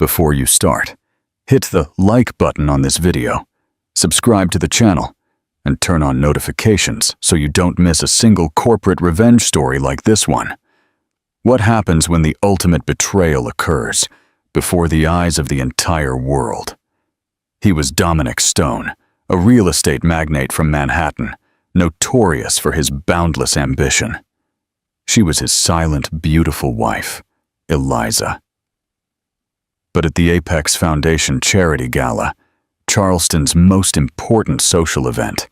Before you start, hit the like button on this video, subscribe to the channel, and turn on notifications so you don't miss a single corporate revenge story like this one. What happens when the ultimate betrayal occurs before the eyes of the entire world? He was Dominic Stone, a real estate magnate from Manhattan, notorious for his boundless ambition. She was his silent, beautiful wife, Eliza. But at the Apex Foundation Charity Gala, Charleston's most important social event,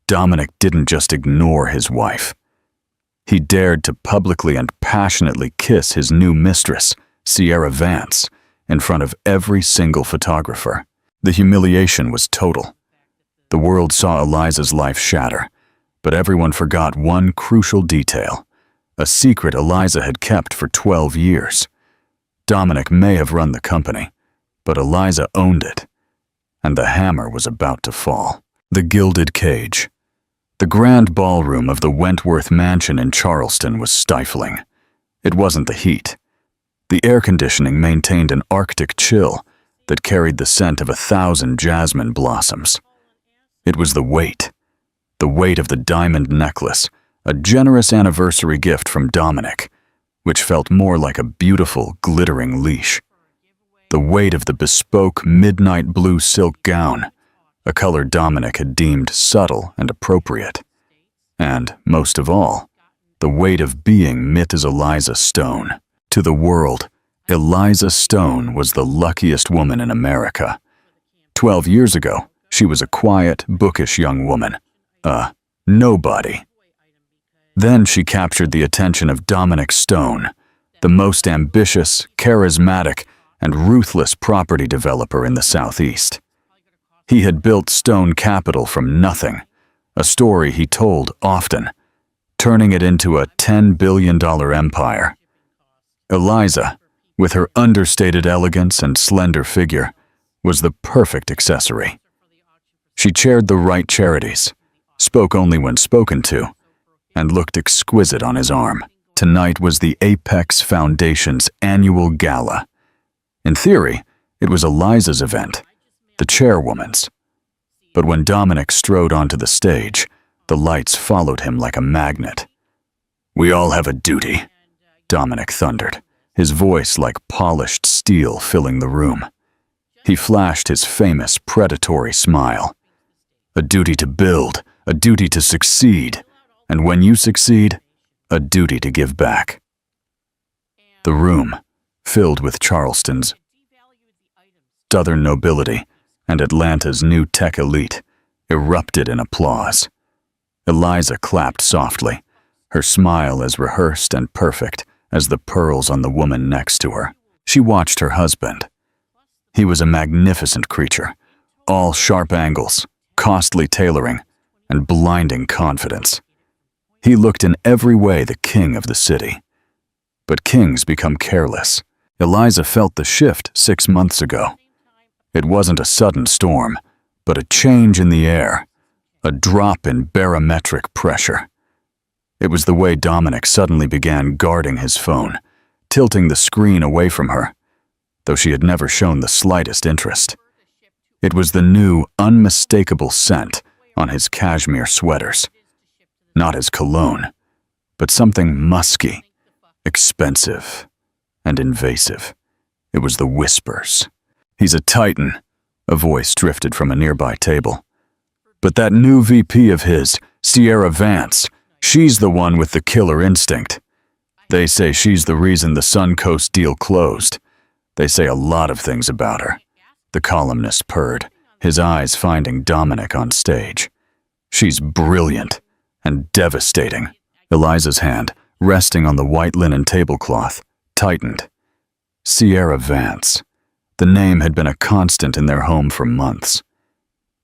Dominic didn't just ignore his wife. He dared to publicly and passionately kiss his new mistress, Sierra Vance, in front of every single photographer. The humiliation was total. The world saw Eliza's life shatter, but everyone forgot one crucial detail, a secret Eliza had kept for 12 years. Dominic may have run the company, but Eliza owned it, and the hammer was about to fall. The Gilded Cage. The grand ballroom of the Wentworth Mansion in Charleston was stifling. It wasn't the heat. The air conditioning maintained an Arctic chill that carried the scent of 1,000 jasmine blossoms. It was the weight of the diamond necklace, a generous anniversary gift from Dominic, which felt more like a beautiful, glittering leash. The weight of the bespoke midnight blue silk gown, a color Dominic had deemed subtle and appropriate. And, most of all, the weight of being Mrs. Eliza Stone. To the world, Eliza Stone was the luckiest woman in America. 12 years ago, she was a quiet, bookish young woman. A nobody. Then she captured the attention of Dominic Stone, the most ambitious, charismatic, and ruthless property developer in the Southeast. He had built Stone Capital from nothing, a story he told often, turning it into a $10 billion empire. Eliza, with her understated elegance and slender figure, was the perfect accessory. She chaired the right charities, spoke only when spoken to, and looked exquisite on his arm. Tonight was the Apex Foundation's annual gala. In theory, it was Eliza's event, the chairwoman's. But when Dominic strode onto the stage, the lights followed him like a magnet. "We all have a duty," Dominic thundered, his voice like polished steel filling the room. He flashed his famous predatory smile. "A duty to build, a duty to succeed, and when you succeed, a duty to give back." The room, filled with Charleston's Southern nobility and Atlanta's new tech elite, erupted in applause. Eliza clapped softly, her smile as rehearsed and perfect as the pearls on the woman next to her. She watched her husband. He was a magnificent creature, all sharp angles, costly tailoring, and blinding confidence. He looked in every way the king of the city. But kings become careless. Eliza felt the shift 6 months ago. It wasn't a sudden storm, but a change in the air, a drop in barometric pressure. It was the way Dominic suddenly began guarding his phone, tilting the screen away from her, though she had never shown the slightest interest. It was the new, unmistakable scent on his cashmere sweaters. Not his cologne, but something musky, expensive, and invasive. It was the whispers. "He's a titan," a voice drifted from a nearby table. "But that new VP of his, Sierra Vance, she's the one with the killer instinct. They say she's the reason the Suncoast deal closed. They say a lot of things about her," the columnist purred, his eyes finding Dominic on stage. "She's brilliant and devastating." Eliza's hand, resting on the white linen tablecloth, tightened. Sierra Vance. The name had been a constant in their home for months.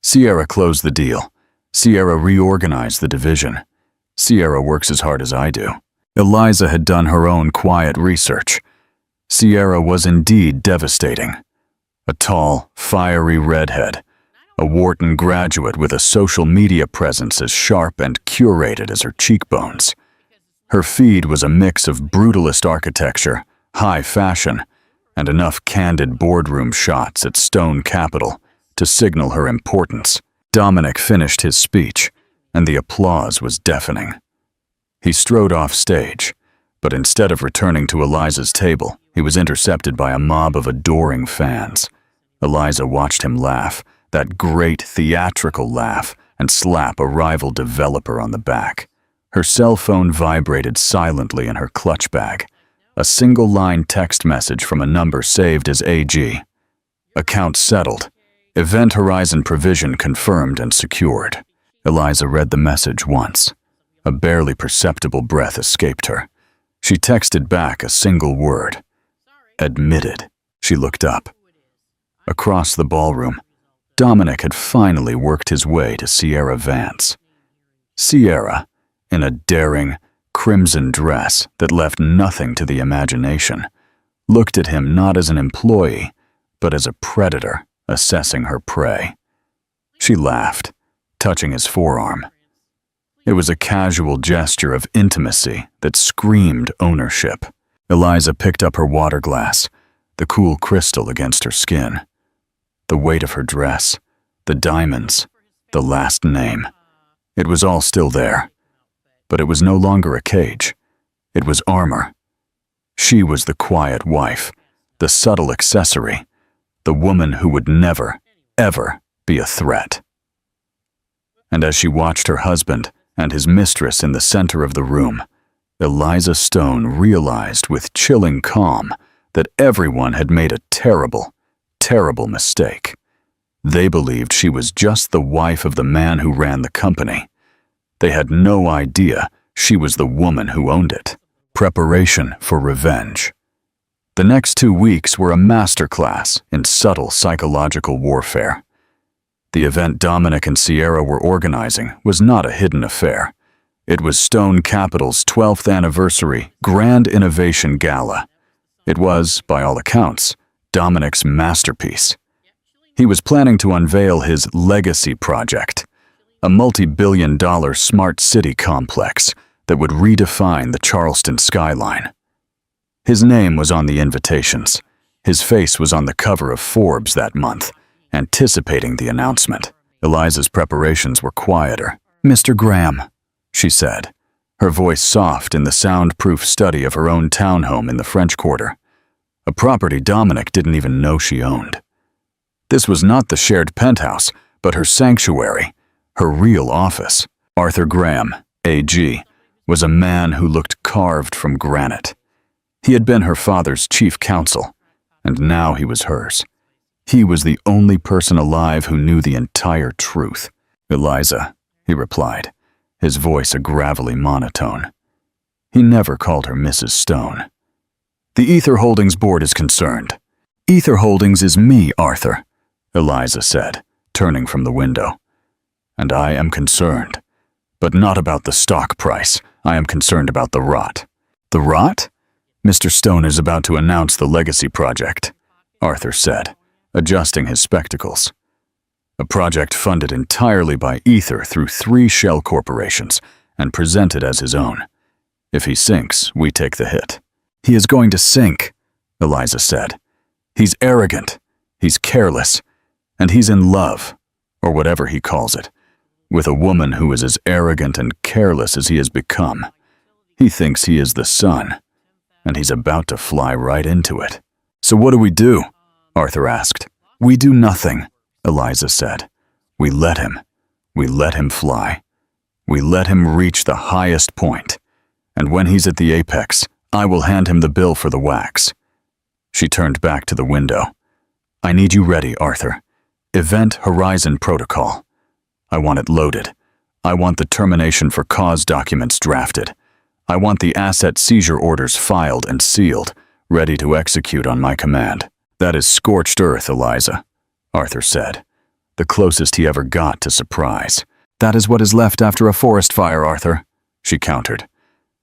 Sierra closed the deal. Sierra reorganized the division. Sierra works as hard as I do. Eliza had done her own quiet research. Sierra was indeed devastating. A tall, fiery redhead, a Wharton graduate with a social media presence as sharp and curated as her cheekbones. Her feed was a mix of brutalist architecture, high fashion, and enough candid boardroom shots at Stone Capital to signal her importance. Dominic finished his speech, and the applause was deafening. He strode off stage, but instead of returning to Eliza's table, he was intercepted by a mob of adoring fans. Eliza watched him laugh, that great theatrical laugh, and slap a rival developer on the back. Her cell phone vibrated silently in her clutch bag. A single-line text message from a number saved as AG. Account settled. Event Horizon provision confirmed and secured. Eliza read the message once. A barely perceptible breath escaped her. She texted back a single word. Admitted. She looked up. Across the ballroom, Dominic had finally worked his way to Sierra Vance. Sierra, in a daring, crimson dress that left nothing to the imagination, looked at him not as an employee, but as a predator assessing her prey. She laughed, touching his forearm. It was a casual gesture of intimacy that screamed ownership. Eliza picked up her water glass, the cool crystal against her skin. The weight of her dress, the diamonds, the last name. It was all still there. But it was no longer a cage. It was armor. She was the quiet wife, the subtle accessory, the woman who would never, ever be a threat. And as she watched her husband and his mistress in the center of the room, Eliza Stone realized with chilling calm that everyone had made a terrible, terrible mistake. They believed she was just the wife of the man who ran the company. They had no idea she was the woman who owned it. Preparation for revenge. The next 2 weeks were a masterclass in subtle psychological warfare. The event Dominic and Sierra were organizing was not a hidden affair. It was Stone Capital's 12th anniversary Grand Innovation Gala. It was, by all accounts, Dominic's masterpiece. He was planning to unveil his legacy project, a multi-billion-dollar smart city complex that would redefine the Charleston skyline. His name was on the invitations. His face was on the cover of Forbes that month, anticipating the announcement. Eliza's preparations were quieter. "Mr. Graham," she said, her voice soft in the soundproof study of her own townhome in the French Quarter, a property Dominic didn't even know she owned. This was not the shared penthouse, but her sanctuary, her real office. Arthur Graham, AG, was a man who looked carved from granite. He had been her father's chief counsel, and now he was hers. He was the only person alive who knew the entire truth. "Eliza," he replied, his voice a gravelly monotone. He never called her Mrs. Stone. "The Ether Holdings board is concerned." "Ether Holdings is me, Arthur," Eliza said, turning from the window. "And I am concerned. But not about the stock price. I am concerned about the rot." "The rot?" "Mr. Stone is about to announce the legacy project," Arthur said, adjusting his spectacles. "A project funded entirely by Ether through 3 shell corporations and presented as his own. If he sinks, we take the hit." "He is going to sink," Eliza said. "He's arrogant, he's careless, and he's in love, or whatever he calls it, with a woman who is as arrogant and careless as he has become. He thinks he is the sun, and he's about to fly right into it." "So what do we do?" Arthur asked. "We do nothing," Eliza said. We let him fly. We let him reach the highest point, and when he's at the apex, I will hand him the bill for the wax." She turned back to the window. "I need you ready, Arthur. Event Horizon Protocol. I want it loaded. I want the termination for cause documents drafted. I want the asset seizure orders filed and sealed, ready to execute on my command." "That is scorched earth, Eliza," Arthur said, the closest he ever got to surprise. "That is what is left after a forest fire, Arthur," she countered.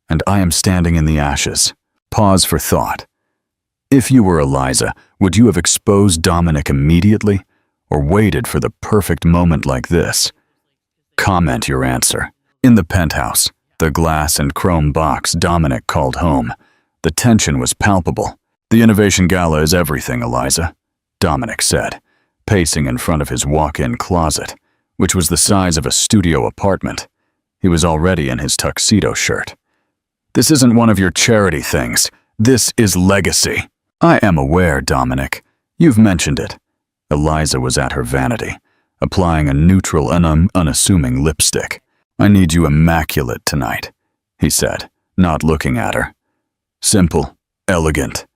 "And I am standing in the ashes." Pause for thought. If you were Eliza, would you have exposed Dominic immediately, or waited for the perfect moment like this? Comment your answer. In the penthouse, the glass and chrome box Dominic called home, the tension was palpable. The Innovation Gala is everything, Eliza, Dominic said, pacing in front of his walk-in closet, which was the size of a studio apartment. He was already in his tuxedo shirt. This isn't one of your charity things. This is legacy. I am aware, Dominic. You've mentioned it. Eliza was at her vanity, applying a neutral and unassuming lipstick. I need you immaculate tonight, he said, not looking at her. Simple, elegant.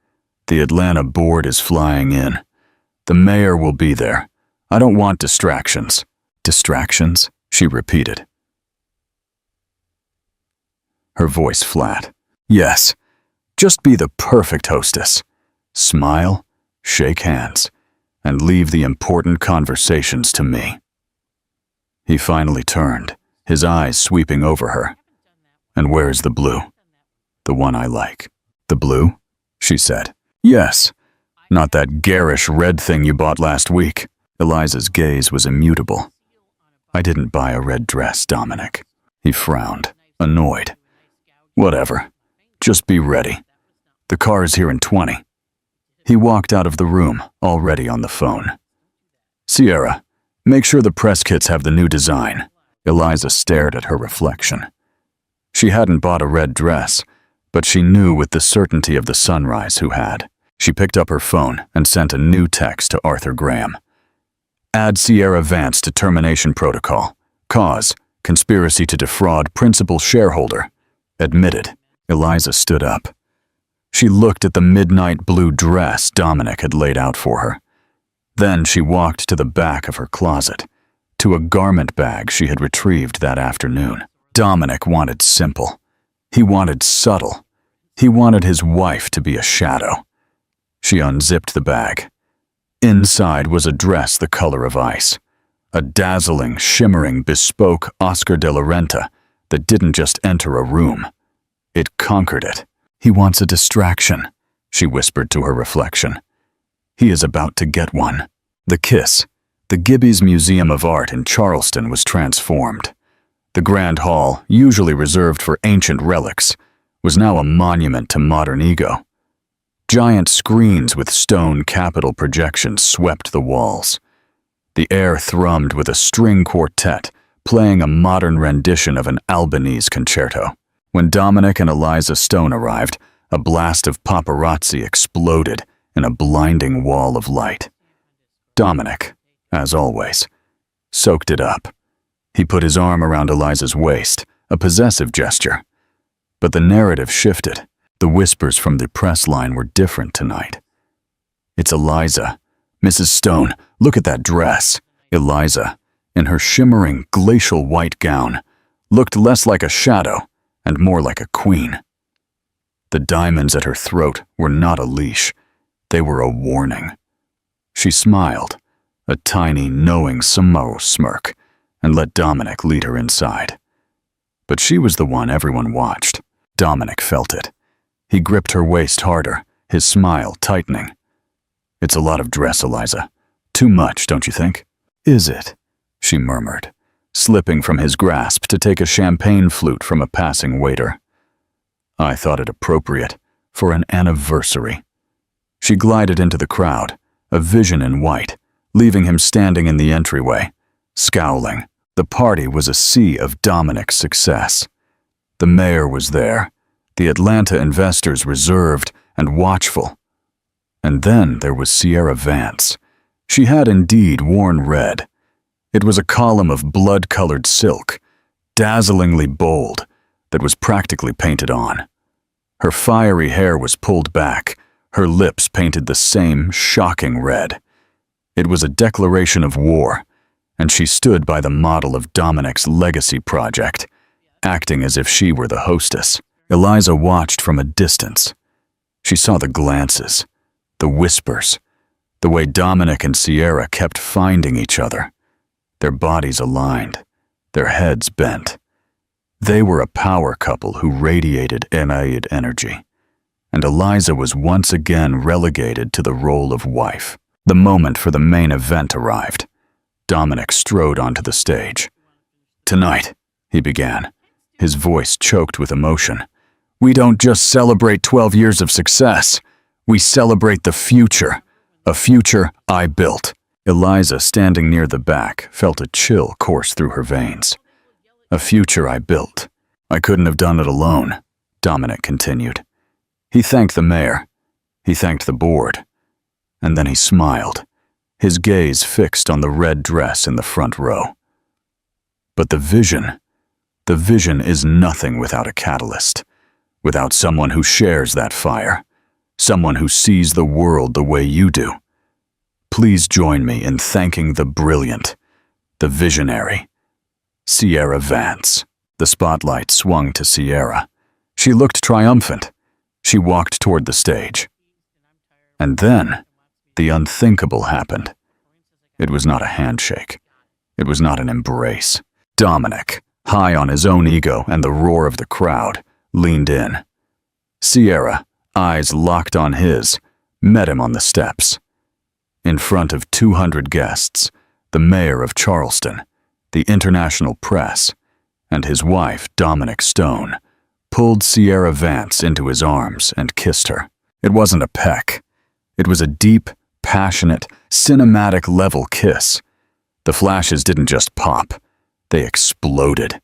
The Atlanta board is flying in. The mayor will be there. I don't want distractions. Distractions? She repeated. Her voice flat. Yes, just be the perfect hostess. Smile, shake hands, and leave the important conversations to me. He finally turned, his eyes sweeping over her. And where's the blue? The one I like. The blue? She said. Yes, not that garish red thing you bought last week. Eliza's gaze was immutable. I didn't buy a red dress, Dominic. He frowned, annoyed. Whatever. Just be ready. The car is here in 20. He walked out of the room, already on the phone. Sierra, make sure the press kits have the new design. Eliza stared at her reflection. She hadn't bought a red dress, but she knew with the certainty of the sunrise who had. She picked up her phone and sent a new text to Arthur Graham. Add Sierra Vance to termination protocol. Cause, conspiracy to defraud principal shareholder. Admitted. Eliza stood up. She looked at the midnight blue dress Dominic had laid out for her. Then she walked to the back of her closet, to a garment bag she had retrieved that afternoon. Dominic wanted simple. He wanted subtle. He wanted his wife to be a shadow. She unzipped the bag. Inside was a dress the color of ice, a dazzling, shimmering, bespoke Oscar de la Renta that didn't just enter a room. It conquered it. He wants a distraction, she whispered to her reflection. He is about to get one. The kiss. The Gibby's Museum of Art in Charleston was transformed. The Grand Hall, usually reserved for ancient relics, was now a monument to modern ego. Giant screens with stone capital projections swept the walls. The air thrummed with a string quartet playing a modern rendition of an Albanese concerto. When Dominic and Eliza Stone arrived, a blast of paparazzi exploded in a blinding wall of light. Dominic, as always, soaked it up. He put his arm around Eliza's waist, a possessive gesture. But the narrative shifted. The whispers from the press line were different tonight. It's Eliza. Mrs. Stone, look at that dress. Eliza, in her shimmering, glacial white gown, looked less like a shadow and more like a queen. The diamonds at her throat were not a leash. They were a warning. She smiled, a tiny, knowing Samaro smirk, and let Dominic lead her inside. But she was the one everyone watched. Dominic felt it. He gripped her waist harder, his smile tightening. It's a lot of dress, Eliza. Too much, don't you think? Is it? She murmured, slipping from his grasp to take a champagne flute from a passing waiter. I thought it appropriate for an anniversary. She glided into the crowd, a vision in white, leaving him standing in the entryway, scowling. The party was a sea of Dominic's success. The mayor was there, the Atlanta investors reserved and watchful. And then there was Sierra Vance. She had indeed worn red. It was a column of blood-colored silk, dazzlingly bold, that was practically painted on. Her fiery hair was pulled back, her lips painted the same shocking red. It was a declaration of war, and she stood by the model of Dominic's legacy project, acting as if she were the hostess. Eliza watched from a distance. She saw the glances, the whispers, the way Dominic and Sierra kept finding each other, their bodies aligned, their heads bent. They were a power couple who radiated innate energy, and Eliza was once again relegated to the role of wife. The moment for the main event arrived. Dominic strode onto the stage. Tonight, he began, his voice choked with emotion. We don't just celebrate 12 years of success. We celebrate the future, a future I built. Eliza, standing near the back, felt a chill course through her veins. A future I built. I couldn't have done it alone, Dominic continued. He thanked the mayor. He thanked the board. And then he smiled, his gaze fixed on the red dress in the front row. But the vision is nothing without a catalyst, without someone who shares that fire, someone who sees the world the way you do. Please join me in thanking the brilliant, the visionary, Sierra Vance. The spotlight swung to Sierra. She looked triumphant. She walked toward the stage. And then, the unthinkable happened. It was not a handshake. It was not an embrace. Dominic, high on his own ego and the roar of the crowd, leaned in. Sierra, eyes locked on his, met him on the steps. In front of 200 guests, the mayor of Charleston, the international press, and his wife, Dominic Stone, pulled Sierra Vance into his arms and kissed her. It wasn't a peck. It was a deep, passionate, cinematic-level kiss. The flashes didn't just pop. They exploded.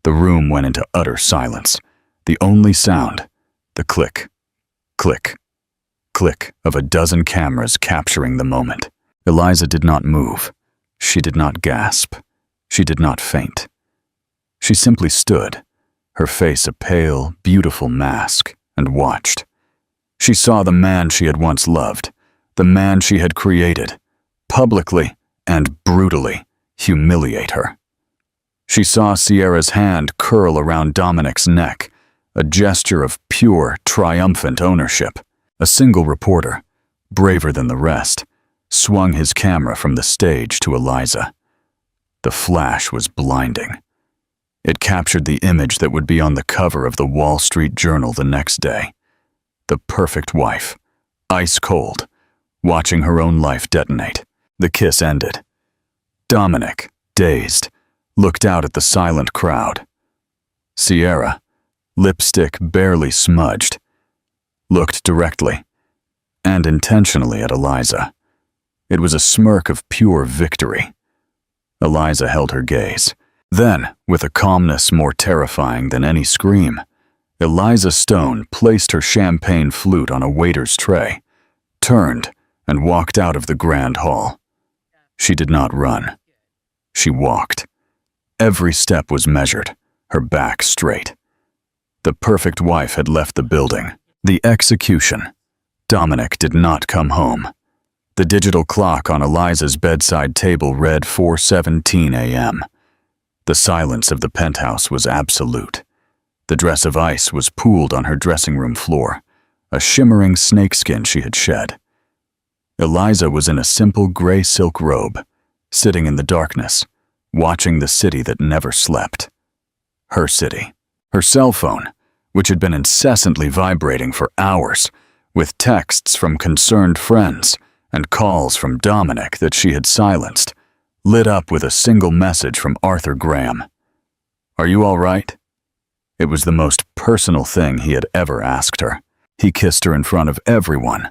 The room went into utter silence. The only sound, the click, click, click of a dozen cameras capturing the moment. Eliza did not move. She did not gasp. She did not faint. She simply stood, her face a pale, beautiful mask, and watched. She saw the man she had once loved, the man she had created, publicly and brutally humiliate her. She saw Sierra's hand curl around Dominic's neck, a gesture of pure, triumphant ownership. A single reporter, braver than the rest, swung his camera from the stage to Eliza. The flash was blinding. It captured the image that would be on the cover of the Wall Street Journal the next day. The perfect wife, ice cold, watching her own life detonate. The kiss ended. Dominic, dazed, looked out at the silent crowd. Sierra, lipstick barely smudged, looked directly and intentionally at Eliza. It was a smirk of pure victory. Eliza held her gaze. Then, with a calmness more terrifying than any scream, Eliza Stone placed her champagne flute on a waiter's tray, turned, and walked out of the grand hall. She did not run. She walked. Every step was measured, her back straight. The perfect wife had left the building. The execution. Dominic did not come home. The digital clock on Eliza's bedside table read 4:17 a.m. The silence of the penthouse was absolute. The dress of ice was pooled on her dressing room floor, a shimmering snakeskin she had shed. Eliza was in a simple gray silk robe, sitting in the darkness, watching the city that never slept. Her city. Her cell phone, which had been incessantly vibrating for hours, with texts from concerned friends and calls from Dominic that she had silenced, lit up with a single message from Arthur Graham. "Are you all right?" It was the most personal thing he had ever asked her. He kissed her in front of everyone.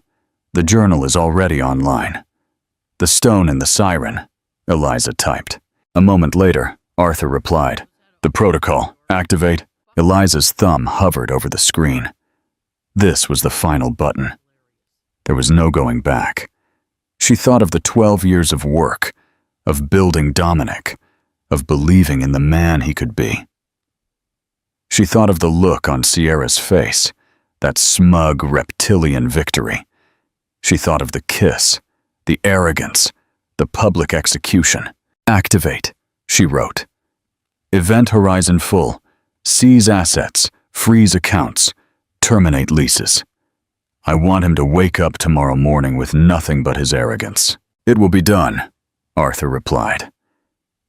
The journal is already online. "The stone and the siren," Eliza typed. A moment later, Arthur replied, "The protocol, activate." Eliza's thumb hovered over the screen. This was the final button. There was no going back. She thought of the 12 years of work, of building Dominic, of believing in the man he could be. She thought of the look on Sierra's face, that smug reptilian victory. She thought of the kiss, the arrogance, the public execution. "Activate," she wrote. "Event horizon full. Seize assets, freeze accounts, terminate leases. I want him to wake up tomorrow morning with nothing but his arrogance." "It will be done," Arthur replied.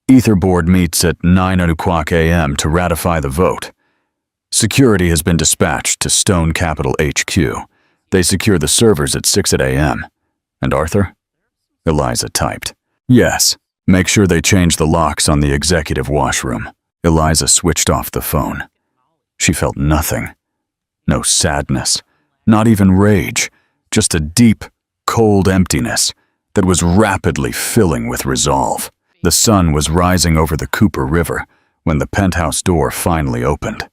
"Ether board meets at 9:00 a.m. to ratify the vote. Security has been dispatched to Stone Capital HQ. They secure the servers at 6 a.m. And Arthur?" Eliza typed. "Yes. Make sure they change the locks on the executive washroom." Eliza switched off the phone. She felt nothing. No sadness, not even rage, just a deep, cold emptiness that was rapidly filling with resolve. The sun was rising over the Cooper River when the penthouse door finally opened.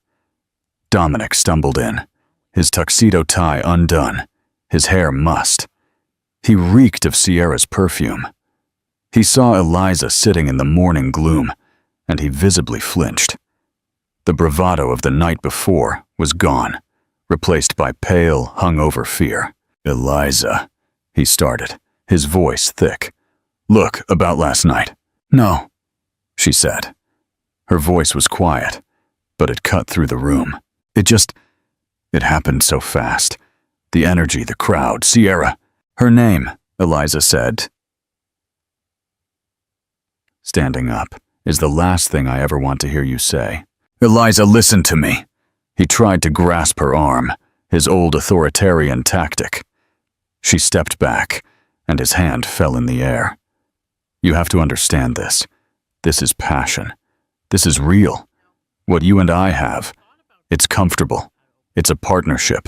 Dominic stumbled in, his tuxedo tie undone, his hair mussed. He reeked of Sierra's perfume. He saw Eliza sitting in the morning gloom, and he visibly flinched. The bravado of the night before was gone, replaced by pale, hungover fear. "Eliza," he started, his voice thick. "Look, about last night." "No," she said. Her voice was quiet, but it cut through the room. It happened so fast. The energy, the crowd, Sierra. "Her name," Eliza said, standing up, "is the last thing I ever want to hear you say." "Eliza, listen to me." He tried to grasp her arm, his old authoritarian tactic. She stepped back, and his hand fell in the air. "You have to understand this. This is passion. This is real. What you and I have, it's comfortable. It's a partnership.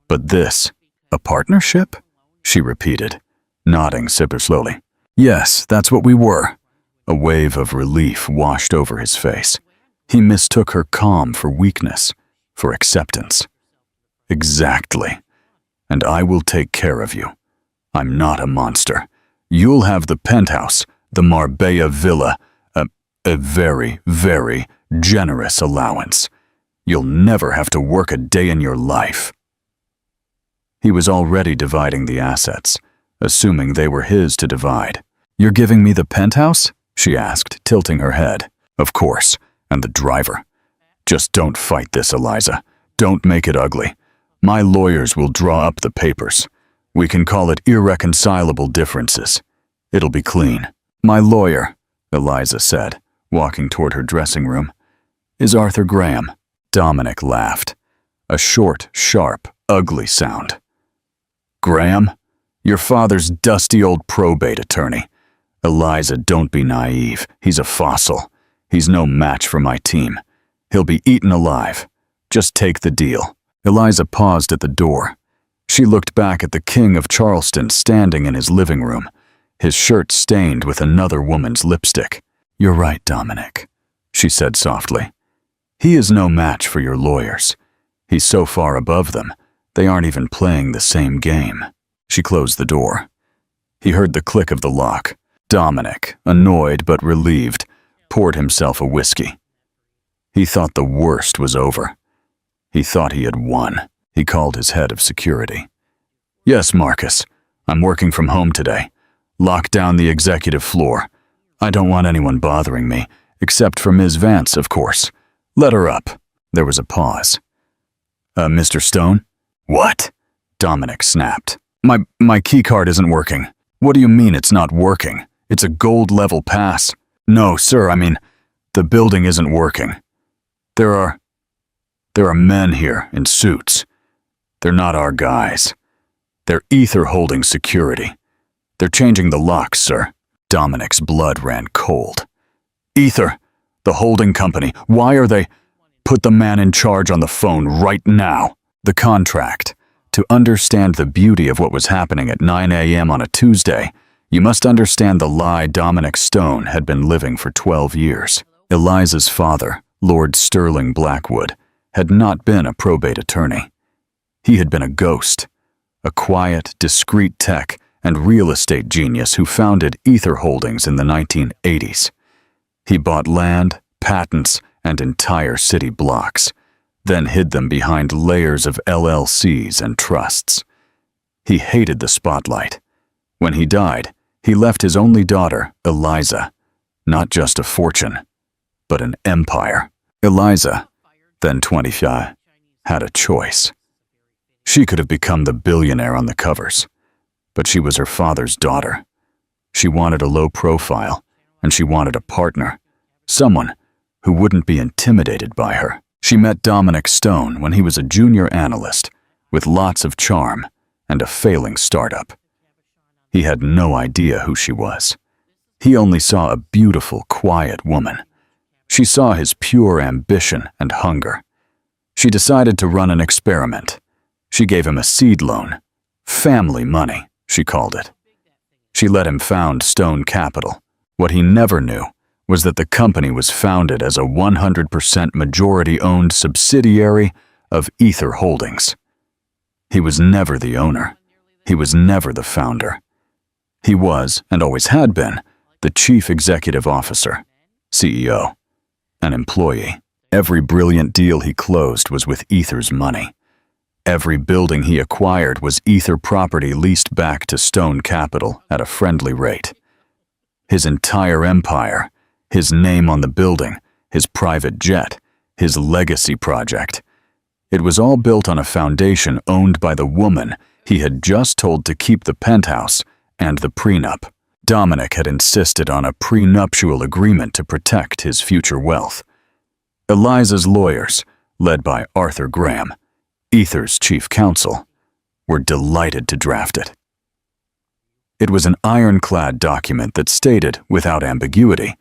But this, a partnership?" she repeated, nodding super slowly. "Yes, that's what we were." A wave of relief washed over his face. He mistook her calm for weakness, for acceptance. "Exactly. And I will take care of you. I'm not a monster. You'll have the penthouse, the Marbella villa, a very, very generous allowance. You'll never have to work a day in your life." He was already dividing the assets, assuming they were his to divide. "You're giving me the penthouse?" she asked, tilting her head. "Of course, and the driver. Just don't fight this, Eliza. Don't make it ugly. My lawyers will draw up the papers. We can call it irreconcilable differences. It'll be clean." "My lawyer," Eliza said, walking toward her dressing room, "is Arthur Graham." Dominic laughed. A short, sharp, ugly sound. "Graham? Your father's dusty old probate attorney. Eliza, don't be naive. He's a fossil. He's no match for my team. He'll be eaten alive. Just take the deal." Eliza paused at the door. She looked back at the King of Charleston standing in his living room, his shirt stained with another woman's lipstick. "You're right, Dominic," she said softly. "He is no match for your lawyers. He's so far above them, they aren't even playing the same game." She closed the door. He heard the click of the lock. Dominic, annoyed but relieved, poured himself a whiskey. He thought the worst was over. He thought he had won. He called his head of security. "Yes, Marcus. I'm working from home today. Lock down the executive floor. I don't want anyone bothering me, except for Ms. Vance, of course. Let her up." There was a pause. Mr. Stone?" "What?" Dominic snapped. My keycard isn't working." "What do you mean it's not working? It's a gold-level pass." "No, sir, I mean, the building isn't working. There are men here in suits. They're not our guys. They're ether-holding security. They're changing the locks, sir." Dominic's blood ran cold. "Ether, the holding company, why are they—" "Put the man in charge on the phone right now." The contract. To understand the beauty of what was happening at 9 a.m. on a Tuesday, you must understand the lie Dominic Stone had been living for 12 years. Eliza's father, Lord Sterling Blackwood, had not been a probate attorney. He had been a ghost, a quiet, discreet tech and real estate genius who founded Ether Holdings in the 1980s. He bought land, patents, and entire city blocks, then hid them behind layers of LLCs and trusts. He hated the spotlight. When he died, he left his only daughter, Eliza, not just a fortune, but an empire. Eliza, then 25, had a choice. She could have become the billionaire on the covers, but she was her father's daughter. She wanted a low profile, and she wanted a partner, someone who wouldn't be intimidated by her. She met Dominic Stone when he was a junior analyst, with lots of charm and a failing startup. He had no idea who she was. He only saw a beautiful, quiet woman. She saw his pure ambition and hunger. She decided to run an experiment. She gave him a seed loan, Family money, she called it. She let him found Stone Capital. What he never knew was that the company was founded as a 100% majority-owned subsidiary of Ether Holdings. He was never the owner. He was never the founder. He was, and always had been, the chief executive officer, CEO, an employee. Every brilliant deal he closed was with Ether's money. Every building he acquired was Ether property leased back to Stone Capital at a friendly rate. His entire empire, his name on the building, his private jet, his legacy project. It was all built on a foundation owned by the woman he had just told to keep the penthouse and the prenup. Dominic had insisted on a prenuptial agreement to protect his future wealth. Eliza's lawyers, led by Arthur Graham, Ether's chief counsel, were delighted to draft it. It was an ironclad document that stated, without ambiguity,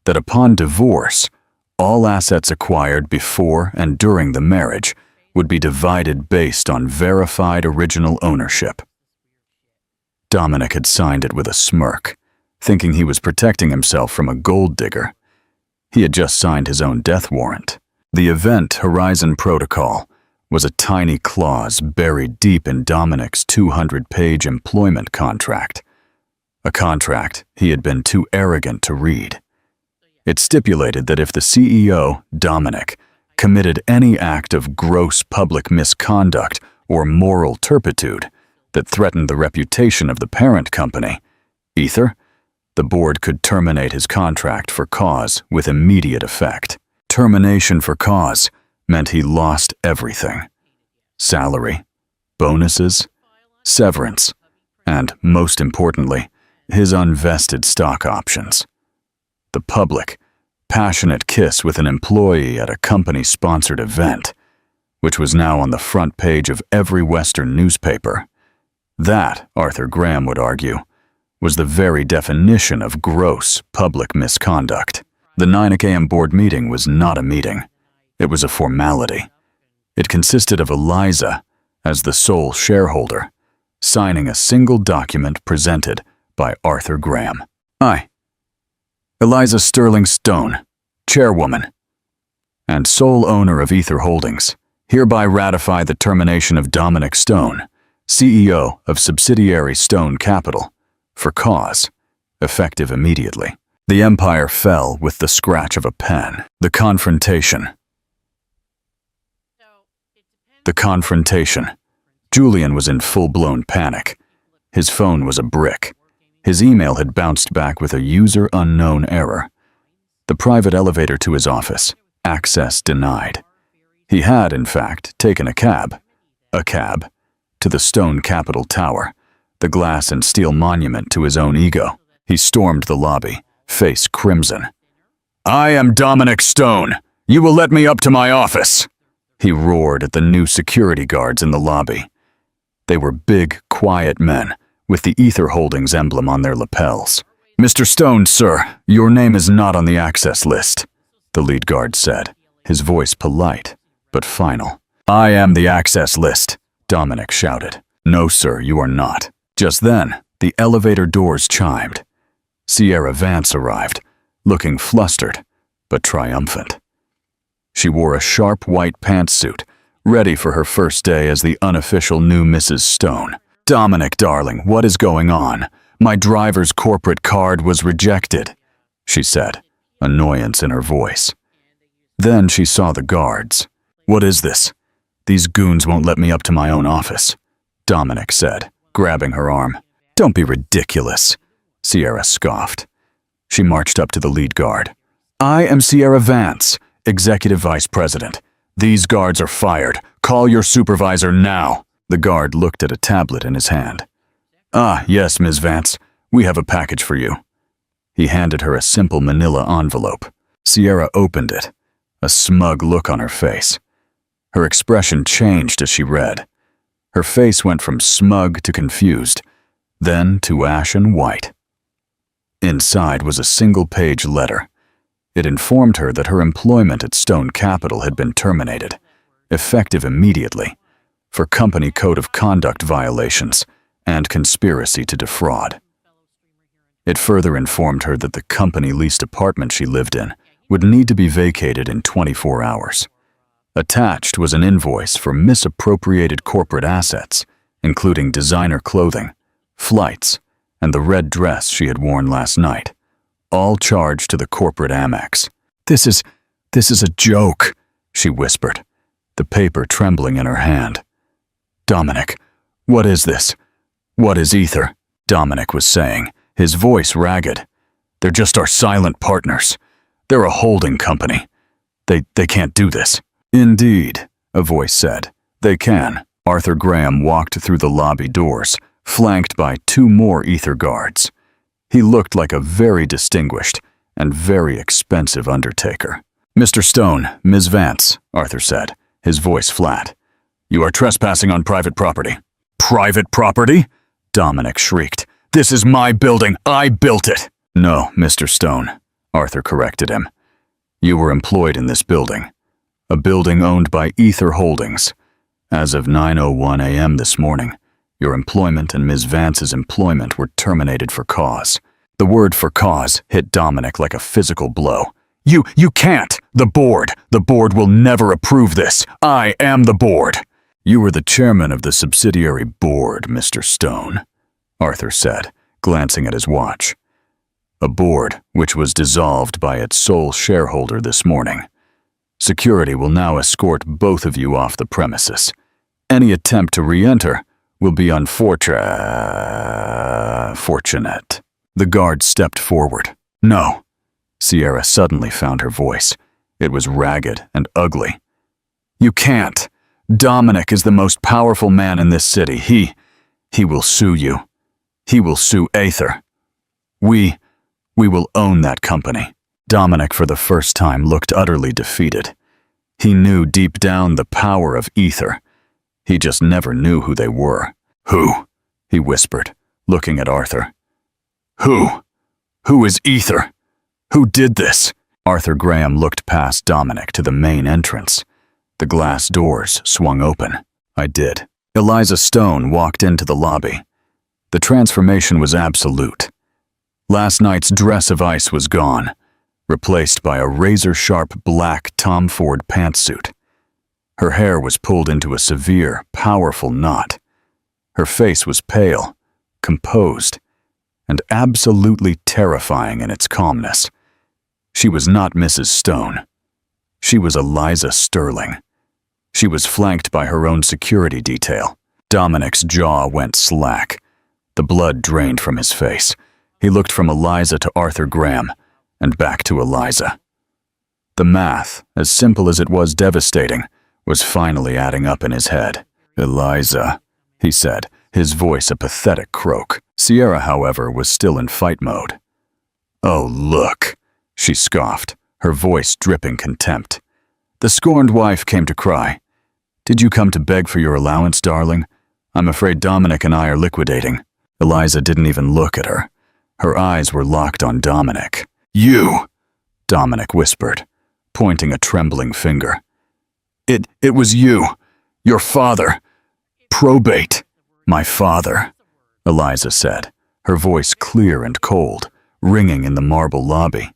that upon divorce, all assets acquired before and during the marriage would be divided based on verified original ownership. Dominic had signed it with a smirk, thinking he was protecting himself from a gold digger. He had just signed his own death warrant. The Event Horizon Protocol was a tiny clause buried deep in Dominic's 200-page employment contract, a contract he had been too arrogant to read. It stipulated that if the CEO, Dominic, committed any act of gross public misconduct or moral turpitude that threatened the reputation of the parent company, Ether, the board could terminate his contract for cause with immediate effect. Termination for cause meant he lost everything: salary, bonuses, severance, and, most importantly, his unvested stock options. The public, passionate kiss with an employee at a company-sponsored event, which was now on the front page of every Western newspaper. That, Arthur Graham would argue, was the very definition of gross public misconduct. The 9 a.m. board meeting was not a meeting. It was a formality. It consisted of Eliza, as the sole shareholder, signing a single document presented by Arthur Graham. I, Eliza Sterling Stone, chairwoman, and sole owner of Ether Holdings, hereby ratify the termination of Dominic Stone, CEO of subsidiary Stone Capital, for cause, effective immediately. The empire fell with the scratch of a pen. The confrontation. Julian was in full-blown panic. His phone was a brick. His email had bounced back with a user unknown error. The private elevator to his office, access denied. He had, in fact, taken a cab, to the Stone Capital Tower, the glass and steel monument to his own ego. He stormed the lobby, face crimson. "I am Dominic Stone. You will let me up to my office," he roared at the new security guards in the lobby. They were big, quiet men, with the Ether Holdings emblem on their lapels. "Mr. Stone, sir, your name is not on the access list," the lead guard said, his voice polite, but final. "I am the access list," Dominic shouted. "No, sir, you are not." Just then, the elevator doors chimed. Sierra Vance arrived, looking flustered, but triumphant. She wore a sharp white pantsuit, ready for her first day as the unofficial new Mrs. Stone. "Dominic, darling, what is going on? My driver's corporate card was rejected," she said, annoyance in her voice. Then she saw the guards. "What is this? These goons won't let me up to my own office," Dominic said, grabbing her arm. "Don't be ridiculous," Sierra scoffed. She marched up to the lead guard. "I am Sierra Vance, Executive Vice President. These guards are fired. Call your supervisor now." The guard looked at a tablet in his hand. "Ah, yes, Ms. Vance. We have a package for you." He handed her a simple manila envelope. Sierra opened it, a smug look on her face. Her expression changed as she read. Her face went from smug to confused, then to ashen white. Inside was a single-page letter. It informed her that her employment at Stone Capital had been terminated, effective immediately, for company code of conduct violations and conspiracy to defraud. It further informed her that the company-leased apartment she lived in would need to be vacated in 24 hours. Attached was an invoice for misappropriated corporate assets, including designer clothing, flights, and the red dress she had worn last night, all charged to the corporate Amex. This is a joke," she whispered, the paper trembling in her hand. "Dominic, what is this? What is Ether?" Dominic was saying, his voice ragged. "They're just our silent partners. They're a holding company. They can't do this." "Indeed," a voice said. "They can." Arthur Graham walked through the lobby doors, flanked by 2 more Ether guards. He looked like a very distinguished and very expensive undertaker. "Mr. Stone, Ms. Vance," Arthur said, his voice flat. "You are trespassing on private property." "Private property?" Dominic shrieked. "This is my building. I built it." "No, Mr. Stone," Arthur corrected him. "You were employed in this building, a building owned by Ether Holdings. As of 9:01 a.m. this morning, your employment and Ms. Vance's employment were terminated for cause." The word "for cause" hit Dominic like a physical blow. You can't! The board will never approve this. I am the board." "You were the chairman of the subsidiary board, Mr. Stone," Arthur said, glancing at his watch. "A board which was dissolved by its sole shareholder this morning. Security will now escort both of you off the premises. Any attempt to re-enter will be unfortunate." The guard stepped forward. "No." Sierra suddenly found her voice. It was ragged and ugly. "You can't. Dominic is the most powerful man in this city. He will sue you. He will sue Ether. We will own that company." Dominic for the first time looked utterly defeated. He knew deep down the power of Ether. He just never knew who they were. "Who?" he whispered, looking at Arthur. "Who? Who is Ether? Who did this?" Arthur Graham looked past Dominic to the main entrance. The glass doors swung open. "I did." Eliza Stone walked into the lobby. The transformation was absolute. Last night's dress of ice was gone, replaced by a razor-sharp black Tom Ford pantsuit. Her hair was pulled into a severe, powerful knot. Her face was pale, composed, and absolutely terrifying in its calmness. She was not Mrs. Stone. She was Eliza Sterling. She was flanked by her own security detail. Dominic's jaw went slack. The blood drained from his face. He looked from Eliza to Arthur Graham, and back to Eliza. The math, as simple as it was devastating, was finally adding up in his head. "Eliza," he said, his voice a pathetic croak. Sierra, however, was still in fight mode. "Oh, look," she scoffed, her voice dripping contempt. The scorned wife came to cry. "Did you come to beg for your allowance, darling? I'm afraid Dominic and I are liquidating." Eliza didn't even look at her. Her eyes were locked on Dominic. "You!" Dominic whispered, pointing a trembling finger. It was you. Your father. Probate. My father," Eliza said, her voice clear and cold, ringing in the marble lobby.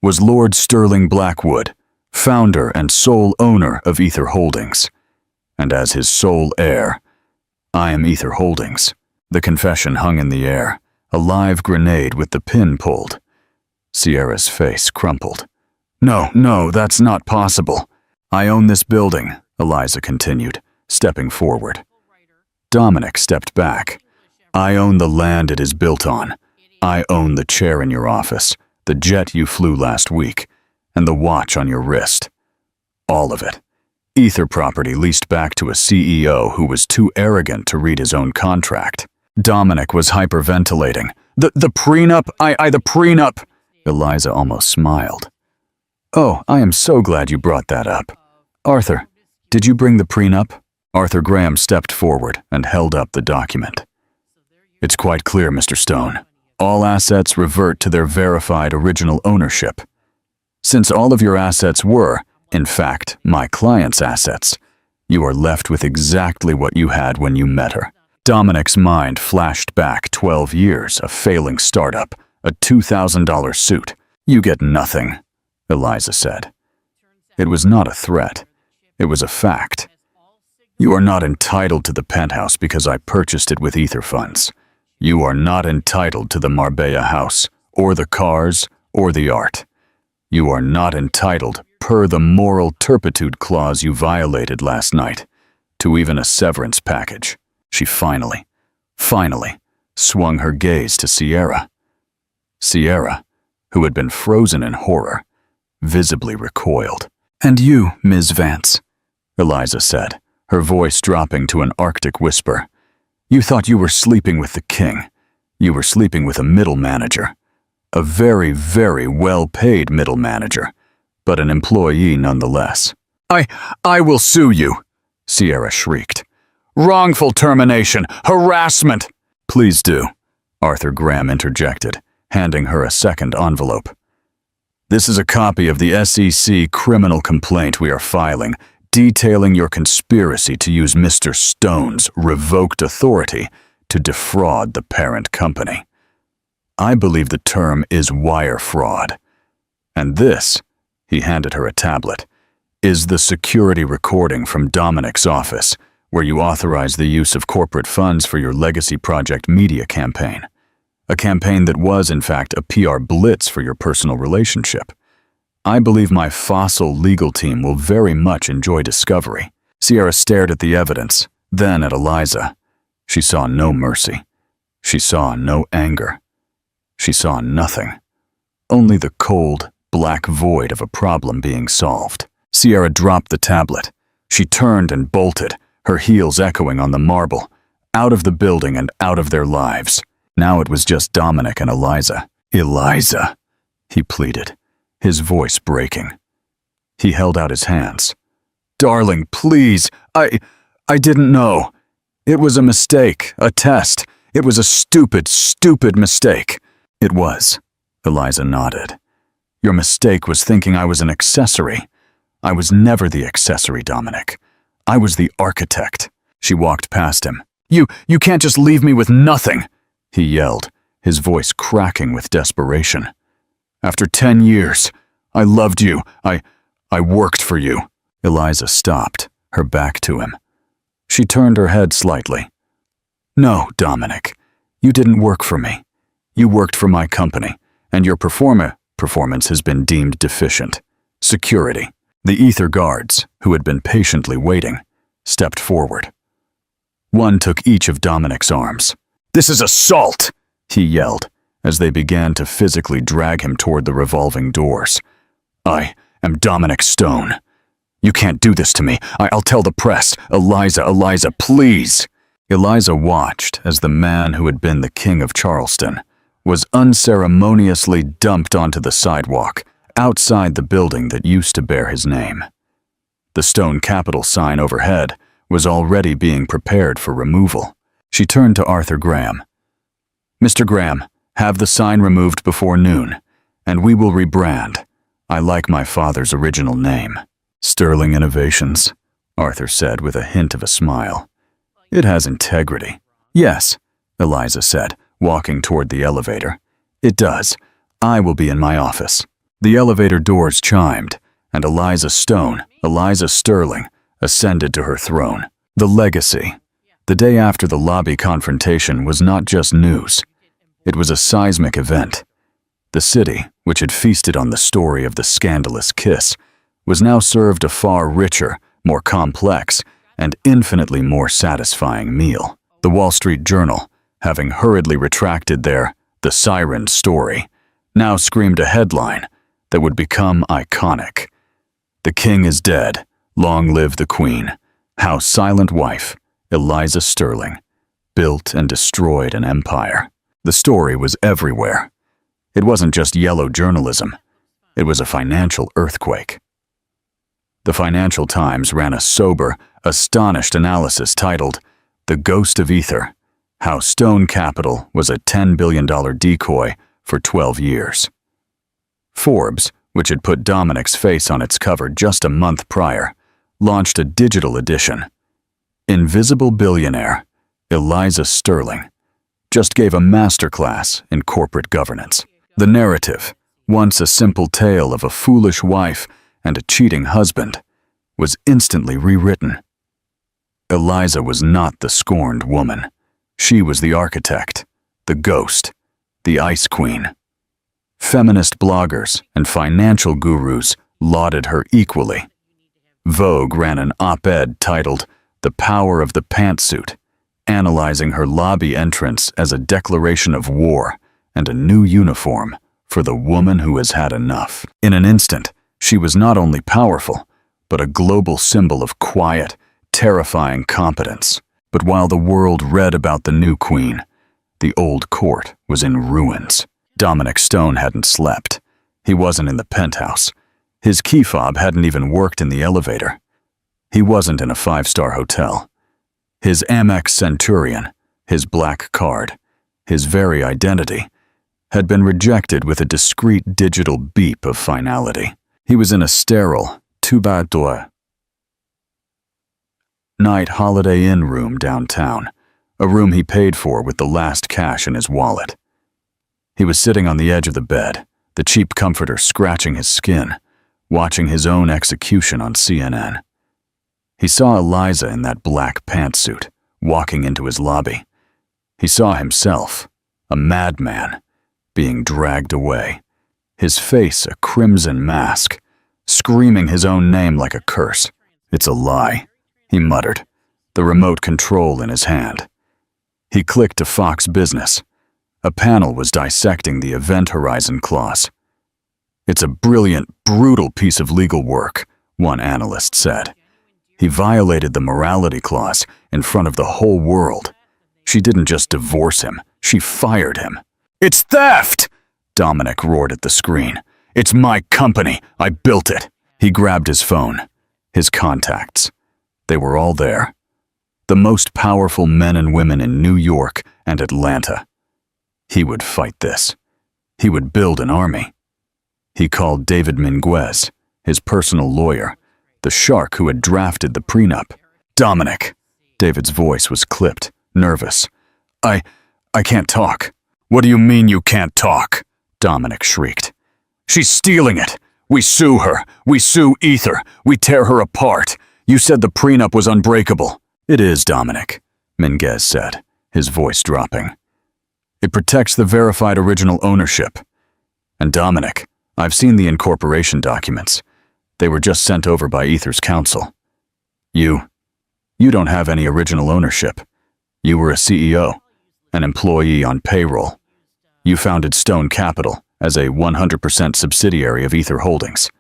"Was Lord Sterling Blackwood, founder and sole owner of Ether Holdings. And as his sole heir, I am Ether Holdings." The confession hung in the air, a live grenade with the pin pulled. Sierra's face crumpled. No, that's not possible. "I own this building," Eliza continued, stepping forward. Dominic stepped back. "I own the land it is built on. I own the chair in your office, the jet you flew last week, and the watch on your wrist. All of it. Ether property leased back to a CEO who was too arrogant to read his own contract." Dominic was hyperventilating. The prenup? The prenup!" Eliza almost smiled. "Oh, I am so glad you brought that up. Arthur, did you bring the prenup?" Arthur Graham stepped forward and held up the document. "It's quite clear, Mr. Stone. All assets revert to their verified original ownership. Since all of your assets were, in fact, my client's assets, You are left with exactly what you had when you met her. Dominic's mind flashed back 12 years, a failing startup, a $2,000 suit. You get nothing, Eliza said. It was not a threat. It was a fact. You are not entitled to the penthouse because I purchased it with ether funds. You are not entitled to the Marbella house, or the cars, or the art. You are not entitled, per the moral turpitude clause you violated last night, to even a severance package. She finally swung her gaze to Sierra. Sierra, who had been frozen in horror, visibly recoiled. "And you, Ms. Vance," Eliza said, her voice dropping to an arctic whisper. "You thought you were sleeping with the king. You were sleeping with a middle manager. A very, very well-paid middle manager, but an employee nonetheless." I will sue you," Sierra shrieked. "Wrongful termination, harassment." "Please do," Arthur Graham interjected, handing her a second envelope. "This is a copy of the SEC criminal complaint we are filing, detailing your conspiracy to use Mr. Stone's revoked authority to defraud the parent company. I believe the term is wire fraud. And this," he handed her a tablet, "is the security recording from Dominic's office, where you authorize the use of corporate funds for your Legacy Project media campaign. A campaign that was, in fact, a PR blitz for your personal relationship. I believe my fossil legal team will very much enjoy discovery." Sierra stared at the evidence, then at Eliza. She saw no mercy. She saw no anger. She saw nothing. Only the cold, black void of a problem being solved. Sierra dropped the tablet. She turned and bolted, her heels echoing on the marble, out of the building and out of their lives. Now it was just Dominic and Eliza. "Eliza," he pleaded, his voice breaking. He held out his hands. "Darling, please, I didn't know. It was a mistake, a test. It was a stupid, stupid mistake." "It was," Eliza nodded. "Your mistake was thinking I was an accessory. I was never the accessory, Dominic. I was the architect." She walked past him. You can't just leave me with nothing," he yelled, his voice cracking with desperation. "After 10 years, I loved you. I worked for you." Eliza stopped, her back to him. She turned her head slightly. "No, Dominic, you didn't work for me. You worked for my company, and your performance has been deemed deficient. Security." The ether guards, who had been patiently waiting, stepped forward. One took each of Dominic's arms. "This is assault!" he yelled, as they began to physically drag him toward the revolving doors. "I am Dominic Stone. You can't do this to me. I'll tell the press. Eliza, please." Eliza watched as the man who had been the King of Charleston was unceremoniously dumped onto the sidewalk outside the building that used to bear his name. The stone Capitol sign overhead was already being prepared for removal. She turned to Arthur Graham. "Mr. Graham, have the sign removed before noon, and we will rebrand. I like my father's original name." "Sterling Innovations," Arthur said with a hint of a smile. "It has integrity." "Yes," Eliza said, walking toward the elevator. "It does. I will be in my office." The elevator doors chimed, and Eliza Sterling, ascended to her throne. The legacy. The day after the lobby confrontation was not just news. It was a seismic event. The city, which had feasted on the story of the scandalous kiss, was now served a far richer, more complex, and infinitely more satisfying meal. The Wall Street Journal, having hurriedly retracted their "The Siren" story, now screamed a headline that would become iconic. "The King is dead. Long live the Queen. How Silent Wife, Eliza Sterling, built and destroyed an empire." The story was everywhere. It wasn't just yellow journalism. It was a financial earthquake. The Financial Times ran a sober, astonished analysis titled, "The Ghost of Ether: How Stone Capital Was a $10 billion Decoy for 12 Years. Forbes, which had put Dominic's face on its cover just a month prior, launched a digital edition. Invisible billionaire, Eliza Sterling, just gave a masterclass in corporate governance. The narrative, once a simple tale of a foolish wife and a cheating husband, was instantly rewritten. Eliza was not the scorned woman. She was the architect, the ghost, the ice queen. Feminist bloggers and financial gurus lauded her equally. Vogue ran an op-ed titled "The Power of the Pantsuit," analyzing her lobby entrance as a declaration of war and a new uniform for the woman who has had enough. In an instant, she was not only powerful, but a global symbol of quiet, terrifying competence. But while the world read about the new queen, the old court was in ruins. Dominic Stone hadn't slept. He wasn't in the penthouse. His key fob hadn't even worked in the elevator. He wasn't in a 5-star hotel. His Amex Centurion, his black card, his very identity, had been rejected with a discreet digital beep of finality. He was in a sterile, two-bed night Holiday Inn room downtown, a room he paid for with the last cash in his wallet. He was sitting on the edge of the bed, the cheap comforter scratching his skin, watching his own execution on CNN. He saw Eliza in that black pantsuit, walking into his lobby. He saw himself, a madman, being dragged away, his face a crimson mask, screaming his own name like a curse. "It's a lie," he muttered, the remote control in his hand. He clicked to Fox Business. A panel was dissecting the Event Horizon clause. "It's a brilliant, brutal piece of legal work," one analyst said. "He violated the morality clause in front of the whole world. She didn't just divorce him, she fired him." "It's theft!" Dominic roared at the screen. "It's my company. I built it." He grabbed his phone, his contacts. They were all there. The most powerful men and women in New York and Atlanta. He would fight this. He would build an army. He called David Minguez, his personal lawyer, the shark who had drafted the prenup. "Dominic," David's voice was clipped, nervous. I can't talk." "What do you mean you can't talk?" Dominic shrieked. "She's stealing it. We sue her. We sue Ether. We tear her apart. You said the prenup was unbreakable." "It is, Dominic," Minguez said, his voice dropping. "It protects the verified original ownership. And Dominic, I've seen the incorporation documents. They were just sent over by Ether's counsel. You don't have any original ownership. You were a CEO, an employee on payroll. You founded Stone Capital as a 100% subsidiary of Ether Holdings.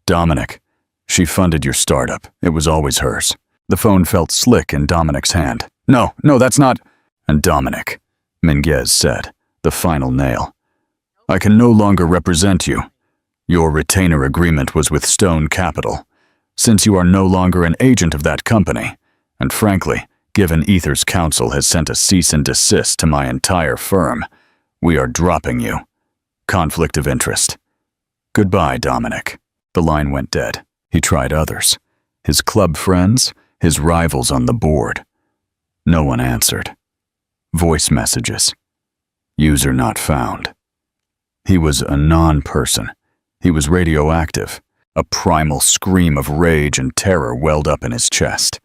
Dominic, she funded your startup. It was always hers." The phone felt slick in Dominic's hand. No, that's not." "And Dominic," Minguez said, the final nail, "I can no longer represent you. Your retainer agreement was with Stone Capital. Since you are no longer an agent of that company, and frankly, given Ether's counsel has sent a cease and desist to my entire firm, we are dropping you. Conflict of interest. Goodbye, Dominic." The line went dead. He tried others. His club friends, his rivals on the board. No one answered. Voice messages. User not found. He was a non-person. He was radioactive. A primal scream of rage and terror welled up in his chest.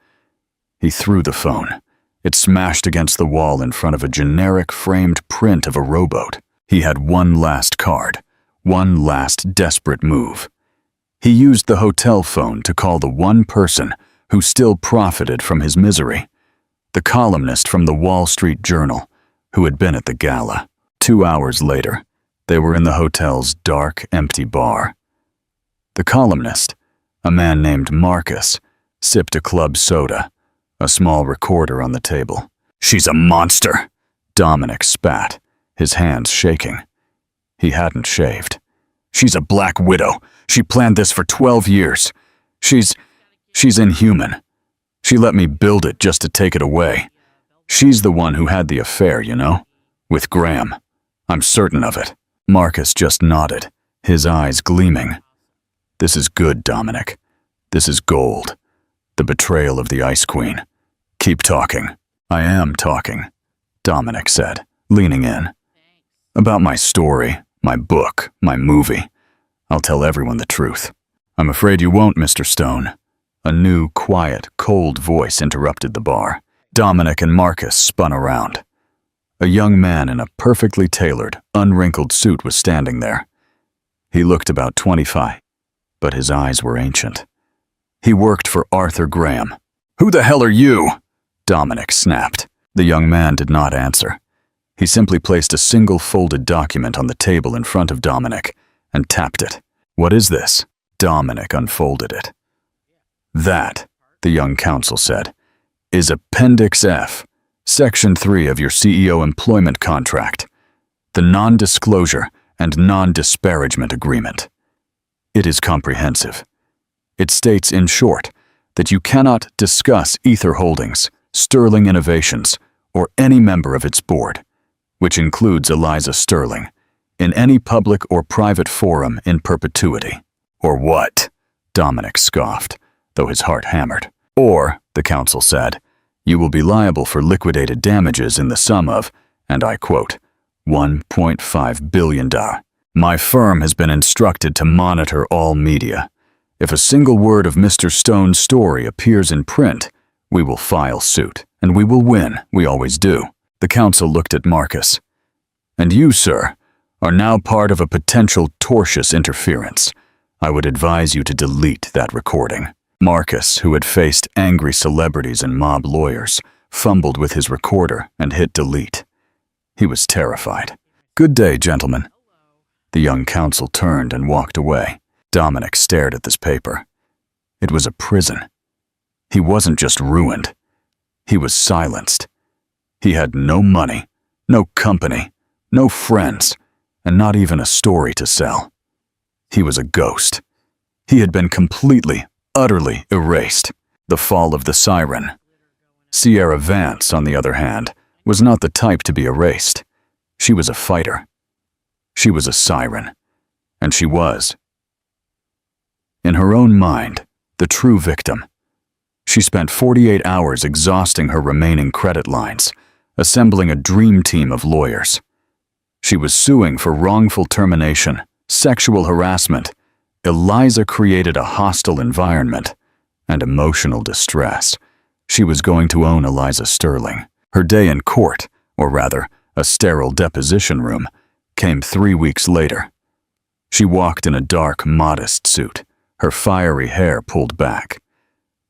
He threw the phone. It smashed against the wall in front of a generic framed print of a rowboat. He had one last card, one last desperate move. He used the hotel phone to call the one person who still profited from his misery, the columnist from the Wall Street Journal who had been at the gala. 2 hours later, they were in the hotel's dark, empty bar. The columnist, a man named Marcus, sipped a club soda, a small recorder on the table. "She's a monster," Dominic spat, his hands shaking. He hadn't shaved. "She's a black widow. She planned this for 12 years. She's inhuman. She let me build it just to take it away. She's the one who had the affair, you know, with Graham. I'm certain of it." Marcus just nodded, his eyes gleaming. "This is good, Dominic. This is gold. The betrayal of the Ice Queen. Keep talking. I am talking, Dominic said, leaning in. About my story, my book, my movie. I'll tell everyone the truth. I'm afraid you won't, Mr. Stone. A new, quiet, cold voice interrupted the bar. Dominic and Marcus spun around. A young man in a perfectly tailored, unwrinkled suit was standing there. He looked about 25, but his eyes were ancient. He worked for Arthur Graham. "Who the hell are you?" Dominic snapped. The young man did not answer. He simply placed a single folded document on the table in front of Dominic and tapped it. "What is this?" Dominic unfolded it. "That," the young counsel said, "is Appendix F, Section 3 of your CEO employment contract, the non-disclosure and non-disparagement agreement. It is comprehensive. It states, in short, that you cannot discuss Ether Holdings, Sterling Innovations, or any member of its board, which includes Eliza Sterling, in any public or private forum in perpetuity." "Or what?" Dominic scoffed, though his heart hammered. "Or," the counsel said, "you will be liable for liquidated damages in the sum of," and I quote, $1.5 billion. "My firm has been instructed to monitor all media. If a single word of Mr. Stone's story appears in print, we will file suit, and we will win. We always do." The counsel looked at Marcus. "And you, sir, are now part of a potential tortious interference. I would advise you to delete that recording." Marcus, who had faced angry celebrities and mob lawyers, fumbled with his recorder and hit delete. He was terrified. "Good day, gentlemen." The young counsel turned and walked away. Dominic stared at this paper. It was a prison. He wasn't just ruined. He was silenced. He had no money, no company, no friends, and not even a story to sell. He was a ghost. He had been completely, utterly erased. The fall of the siren. Sierra Vance, on the other hand, was not the type to be erased. She was a fighter. She was a siren. And she was, in her own mind, the true victim. She spent 48 hours exhausting her remaining credit lines, assembling a dream team of lawyers. She was suing for wrongful termination, sexual harassment. Eliza created a hostile environment, and emotional distress. She was going to own Eliza Sterling. Her day in court, or rather, a sterile deposition room, came 3 weeks later. She walked in a dark, modest suit, her fiery hair pulled back.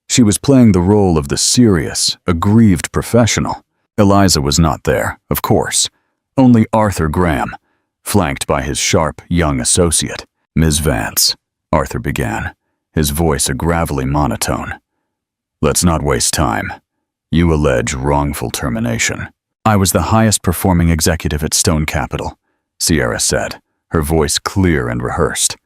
She was playing the role of the serious, aggrieved professional. Eliza was not there, of course. Only Arthur Graham, flanked by his sharp, young associate. "Ms. Vance," Arthur began, his voice a gravelly monotone. "Let's not waste time. You allege wrongful termination." "I was the highest performing executive at Stone Capital," Sierra said, her voice clear and rehearsed.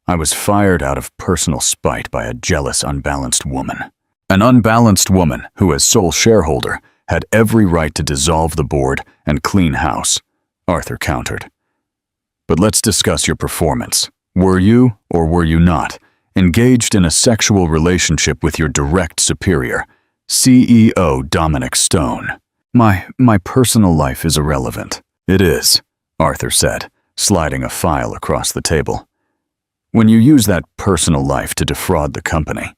"I was fired out of personal spite by a jealous, unbalanced woman. An unbalanced woman who, as sole shareholder, had every right to dissolve the board and clean house," Arthur countered. "But let's discuss your performance. Were you, or were you not, engaged in a sexual relationship with your direct superior, CEO Dominic Stone?" My personal life is irrelevant." "It is," Arthur said, sliding a file across the table. "When you use that personal life to defraud the company.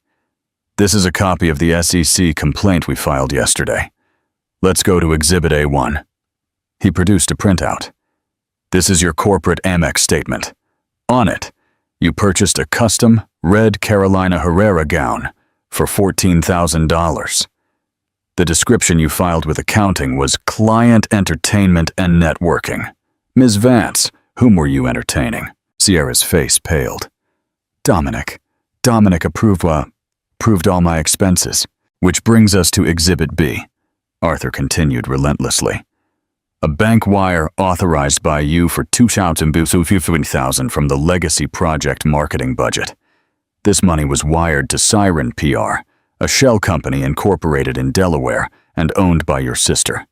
This is a copy of the SEC complaint we filed yesterday. Let's go to Exhibit A1. He produced a printout. "This is your corporate Amex statement. On it, you purchased a custom red Carolina Herrera gown for $14,000. The description you filed with accounting was client entertainment and networking. Ms. Vance, whom were you entertaining?" Sierra's face paled. Dominic approved all my expenses. "Which brings us to Exhibit B," Arthur continued relentlessly. "A bank wire authorized by you for $2,050 from the Legacy Project marketing budget. This money was wired to Siren PR, a shell company incorporated in Delaware and owned by your sister.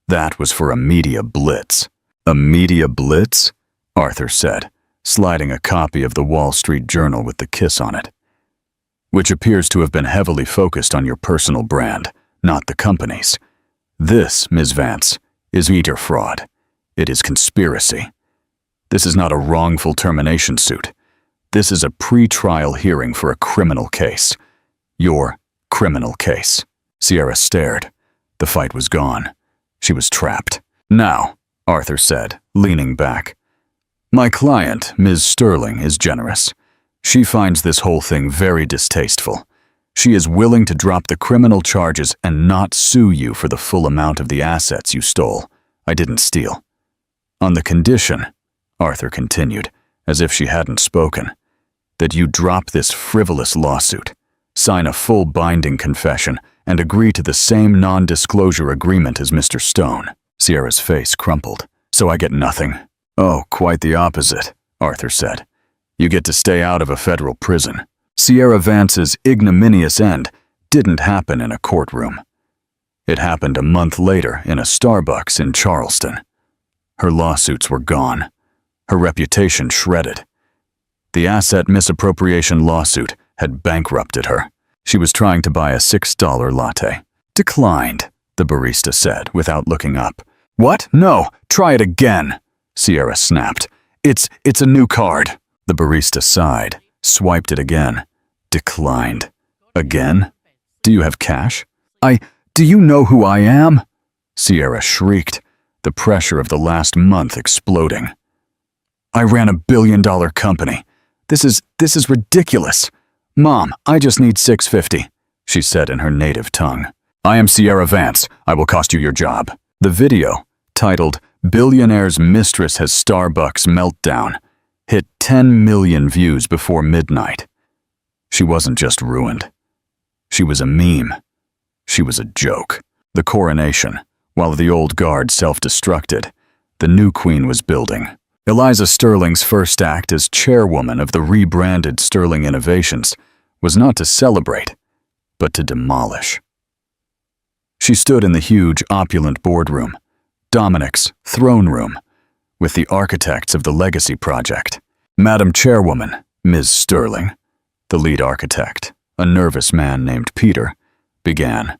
That was for a media blitz." "A media blitz?" Arthur said, sliding a copy of the Wall Street Journal with the kiss on it. which appears to have been heavily focused on your personal brand, not the company's. This, Ms. Vance, is meter fraud. It is conspiracy. This is not a wrongful termination suit. This is a pre-trial hearing for a criminal case. Your criminal case. Sierra stared. The fight was gone. She was trapped. Now, Arthur said, leaning back. My client, Ms. Sterling, is generous. She finds this whole thing very distasteful. She is willing to drop the criminal charges and not sue you for the full amount of the assets you stole. I didn't steal. On the condition, Arthur continued, as if she hadn't spoken, that you drop this frivolous lawsuit, sign a full binding confession, and agree to the same non-disclosure agreement as Mr. Stone. Sierra's face crumpled. So I get nothing. Oh, quite the opposite, Arthur said. You get to stay out of a federal prison. Sierra Vance's ignominious end didn't happen in a courtroom. It happened a month later in a Starbucks in Charleston. Her lawsuits were gone. Her reputation shredded. The asset misappropriation lawsuit had bankrupted her. She was trying to buy a $6 latte. Declined, the barista said without looking up. What? No, try it again, Sierra snapped. It's a new card. The barista sighed, swiped it again. Declined. Again? Do you have cash? Do you know who I am? Sierra shrieked, the pressure of the last month exploding. I ran $1 billion company. This is ridiculous. Mom, I just need $650, she said in her native tongue. I am Sierra Vance. I will cost you your job. The video, titled Billionaire's Mistress Has Starbucks Meltdown, hit 10 million views before midnight. She wasn't just ruined. She was a meme. She was a joke. The coronation, while the old guard self-destructed, the new queen was building. Eliza Sterling's first act as chairwoman of the rebranded Sterling Innovations was not to celebrate, but to demolish. She stood in the huge, opulent boardroom, Dominic's throne room, with the architects of the Legacy Project. Madam Chairwoman, Ms. Sterling, the lead architect, a nervous man named Peter, began.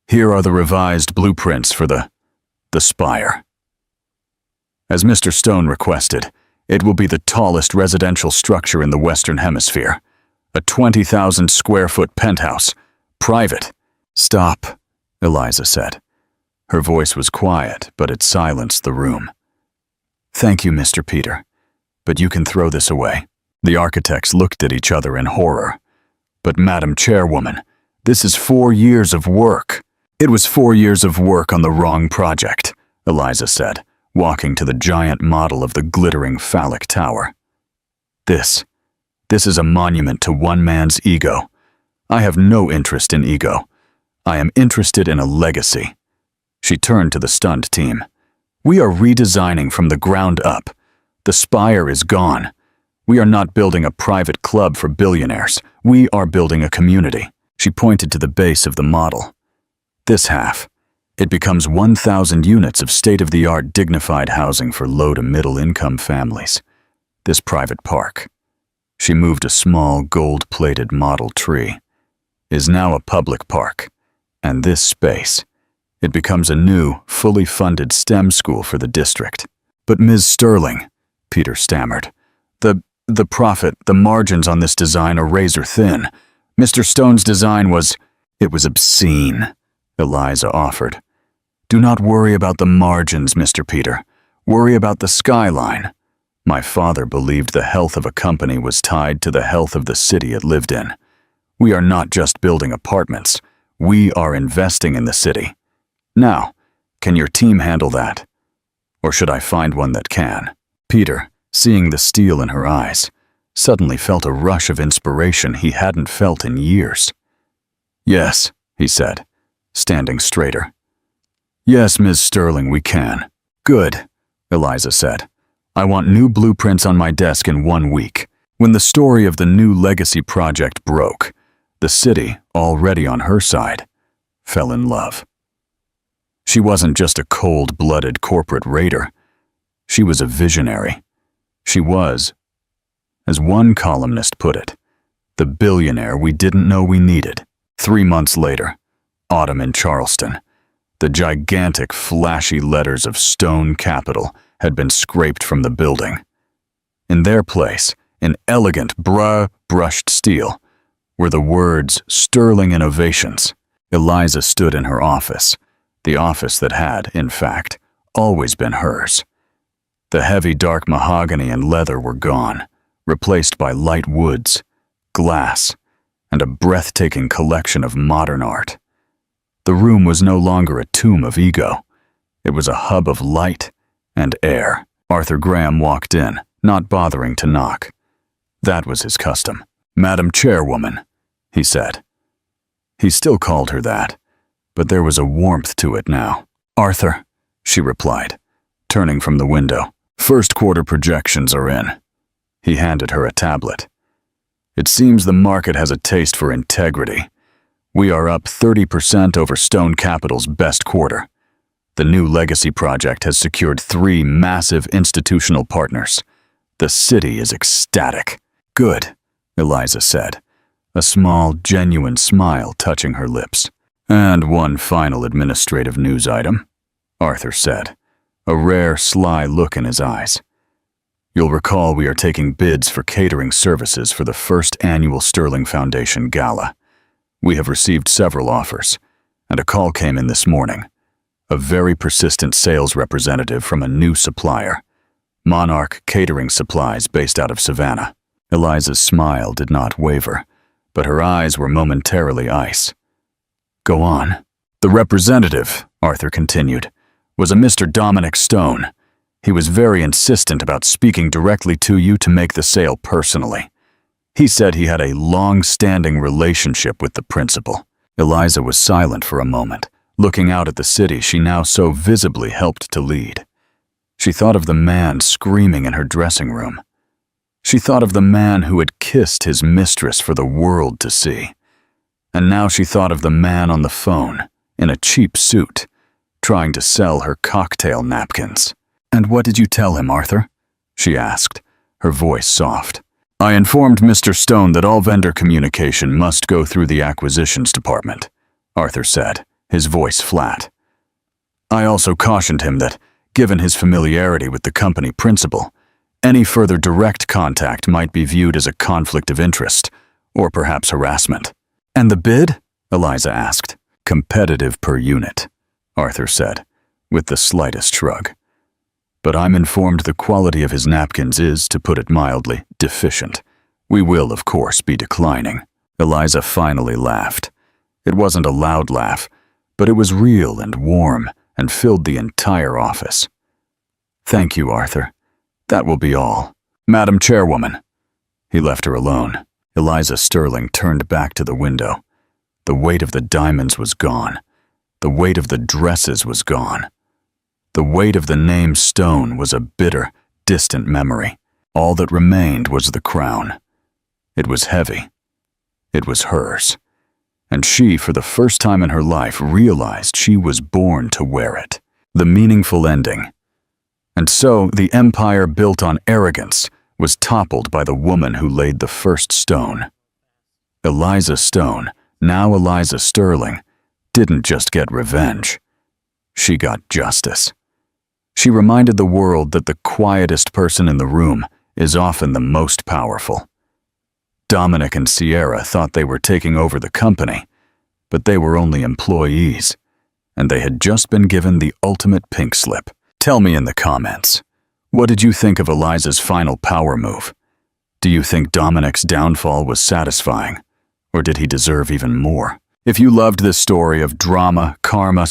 Here are the revised blueprints for the spire. As Mr. Stone requested, it will be the tallest residential structure in the Western Hemisphere. A 20,000 square foot penthouse. Private. Stop, Eliza said. Her voice was quiet, but it silenced the room. Thank you, Mr. Peter, but you can throw this away. The architects looked at each other in horror. But Madam Chairwoman, this is 4 years of work. It was 4 years of work on the wrong project, Eliza said, walking to the giant model of the glittering phallic tower. This is a monument to one man's ego. I have no interest in ego. I am interested in a legacy. She turned to the stunned team. We are redesigning from the ground up. The spire is gone. We are not building a private club for billionaires. We are building a community. She pointed to the base of the model. This half. It becomes 1,000 units of state-of-the-art dignified housing for low to middle-income families. This private park. She moved a small gold-plated Model tree. Is now a public park. And this space. It becomes a new, fully funded STEM school for the district. But Ms. Sterling, Peter stammered, the profit, the margins on this design are razor thin. Mr. Stone's design was obscene, Eliza offered. Do not worry about the margins, Mr. Peter. Worry about the skyline. My father believed the health of a company was tied to the health of the city it lived in. We are not just building apartments. We are investing in the city. Now, can your team handle that? Or should I find one that can? Peter, seeing the steel in her eyes, suddenly felt a rush of inspiration he hadn't felt in years. Yes, he said, standing straighter. Yes, Ms. Sterling, we can. Good, Eliza said. I want new blueprints on my desk in 1 week. When the story of the new legacy project broke, the city, already on her side, fell in love. She wasn't just a cold-blooded corporate raider. She was a visionary. She was, as one columnist put it, the The billionaire we didn't know we needed. 3 months later, autumn in Charleston. The gigantic, flashy letters of Stone Capital had been scraped from the building. In their place, in elegant, brushed steel, were the words Sterling Innovations. Eliza stood in her office, the office that had, in fact, always been hers. The heavy dark mahogany and leather were gone, replaced by light woods, glass, and a breathtaking collection of modern art. The room was no longer a tomb of ego. It was a hub of light and air. Arthur Graham walked in, not bothering to knock. That was his custom. "Madam Chairwoman," he said. He still called her that, but there was a warmth to it now. "Arthur," she replied, turning from the window. "First quarter projections are in." He handed her a tablet. "It seems the market has a taste for integrity. We are up 30% over Stone Capital's best quarter. The new legacy project has secured 3 massive institutional partners. The city is ecstatic." "Good," Eliza said, a small, genuine smile touching her lips. "And one final administrative news item," Arthur said, a rare, sly look in his eyes. "You'll recall we are taking bids for catering services for the first annual Sterling Foundation Gala. We have received several offers, and a call came in this morning. A very persistent sales representative from a new supplier, Monarch Catering Supplies based out of Savannah." Eliza's smile did not waver, but her eyes were momentarily ice. "Go on." "The representative," Arthur continued, "was a Mr. Dominic Stone. He was very insistent about speaking directly to you to make the sale personally. He said he had a long-standing relationship with the principal." Eliza was silent for a moment, looking out at the city she now so visibly helped to lead. She thought of the man screaming in her dressing room. She thought of the man who had kissed his mistress for the world to see. And now she thought of the man on the phone, in a cheap suit, trying to sell her cocktail napkins. "And what did you tell him, Arthur?" she asked, her voice soft. "I informed Mr. Stone that all vendor communication must go through the acquisitions department," Arthur said, his voice flat. "I also cautioned him that, given his familiarity with the company principal, any further direct contact might be viewed as a conflict of interest, or perhaps harassment." "And the bid?" Eliza asked. "Competitive per unit," Arthur said, with the slightest shrug. "But I'm informed the quality of his napkins is, to put it mildly, deficient. We will, of course, be declining." Eliza finally laughed. It wasn't a loud laugh, but it was real and warm and filled the entire office. "Thank you, Arthur. That will be all." "Madam Chairwoman." He left her alone. Eliza Sterling turned back to the window. The weight of the diamonds was gone. The weight of the dresses was gone. The weight of the name Stone was a bitter, distant memory. All that remained was the crown. It was heavy. It was hers. And she, for the first time in her life, realized she was born to wear it. The meaningful ending. And so, the empire built on arrogance was toppled by the woman who laid the first stone. Eliza Stone, now Eliza Sterling, didn't just get revenge. She got justice. She reminded the world that the quietest person in the room is often the most powerful. Dominic and Sierra thought they were taking over the company, but they were only employees, and they had just been given the ultimate pink slip. Tell me in the comments, what did you think of Eliza's final power move? Do you think Dominic's downfall was satisfying, or did he deserve even more? If you loved this story of drama, karma,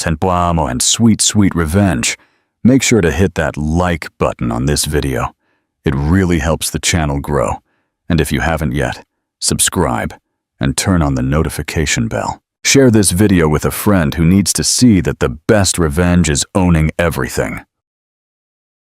and sweet, sweet revenge, make sure to hit that like button on this video. It really helps the channel grow. And if you haven't yet, subscribe and turn on the notification bell. Share this video with a friend who needs to see that the best revenge is owning everything.